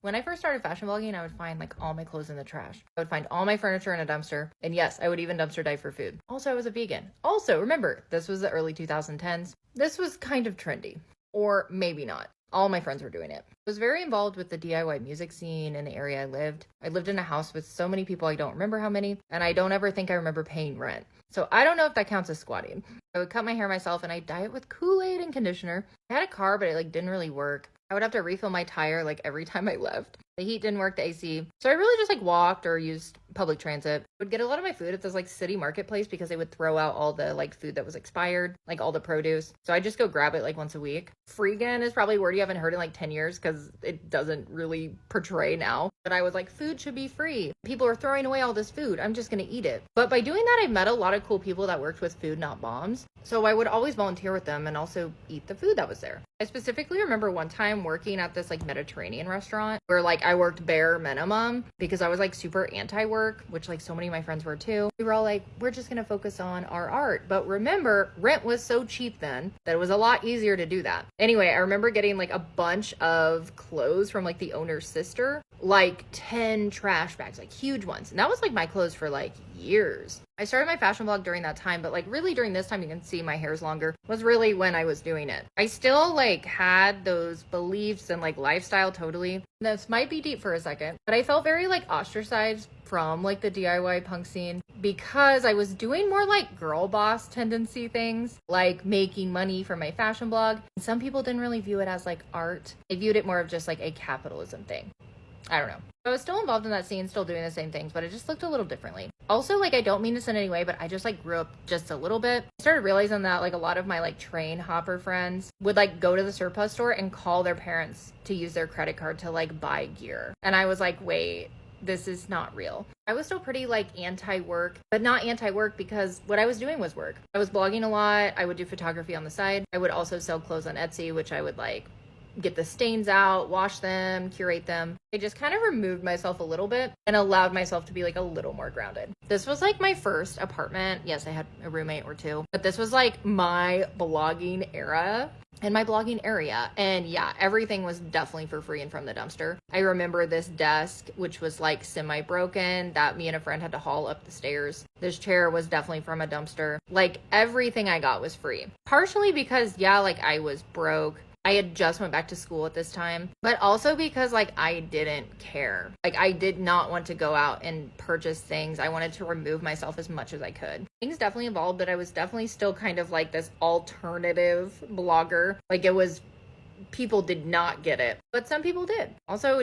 When I first started fashion blogging, I would find like all my clothes in the trash. I would find all my furniture in a dumpster. And yes, I would even dumpster dive for food. Also, I was a vegan. Also, remember, this was the early 2010s. This was kind of trendy. Or maybe not. All my friends were doing it. I was very involved with the DIY music scene in the area I lived. I lived in a house with so many people, I don't remember how many, and I don't ever think I remember paying rent. So I don't know if that counts as squatting. I would cut my hair myself and I'd dye it with Kool-Aid and conditioner. I had a car, but it like didn't really work. I would have to refill my tire like every time I left. The heat didn't work, the AC. So I really just like walked or used public transit. I would get a lot of my food at this like city marketplace because they would throw out all the like food that was expired, like all the produce. So I just go grab it like once a week. Freegan is probably a word you haven't heard in like 10 years because it doesn't really portray now. But I was like, food should be free. People are throwing away all this food. I'm just going to eat it. But by doing that, I met a lot of cool people that worked with food, not bombs. So I would always volunteer with them and also eat the food that was there. I specifically remember one time working at this like Mediterranean restaurant where like I worked bare minimum because I was like super anti-work, which like so many of my friends were too. We were all like, we're just going to focus on our art. But remember, rent was so cheap then that it was a lot easier to do that. Anyway, I remember getting like a bunch of clothes from like the owner's sister, like 10 trash bags, like huge ones. And that was like my clothes for like years. I started my fashion blog during that time, but like really during this time, you can see my hair's longer, was really when I was doing it. I still like had those beliefs and like lifestyle totally. This might be deep for a second, but I felt very like ostracized from like the DIY punk scene because I was doing more like girl boss tendency things, like making money from my fashion blog. Some people didn't really view it as like art. They viewed it more of just like a capitalism thing. I don't know. I was still involved in that scene, still doing the same things, but it just looked a little differently. Also, like, I don't mean this in any way, but I just like grew up just a little bit. I started realizing that like a lot of my like train hopper friends would like go to the surplus store and call their parents to use their credit card to like buy gear. And I was like, wait, this is not real. I was still pretty like anti-work, but not anti-work because what I was doing was work. I was blogging a lot. I would do photography on the side. I would also sell clothes on Etsy, which I would like get the stains out, wash them, curate them. I just kind of removed myself a little bit and allowed myself to be like a little more grounded. This was like my first apartment. Yes, I had a roommate or two, but this was like my blogging era and my blogging area. And yeah, everything was definitely for free and from the dumpster. I remember this desk, which was like semi-broken, that me and a friend had to haul up the stairs. This chair was definitely from a dumpster. Like everything I got was free. Partially because yeah, like I was broke. I had just went back to school at this time, but also because like I didn't care. Like I did not want to go out and purchase things. I wanted to remove myself as much as I could. Things definitely evolved, but I was definitely still kind of like this alternative blogger. Like it was, people did not get it, but some people did. Also,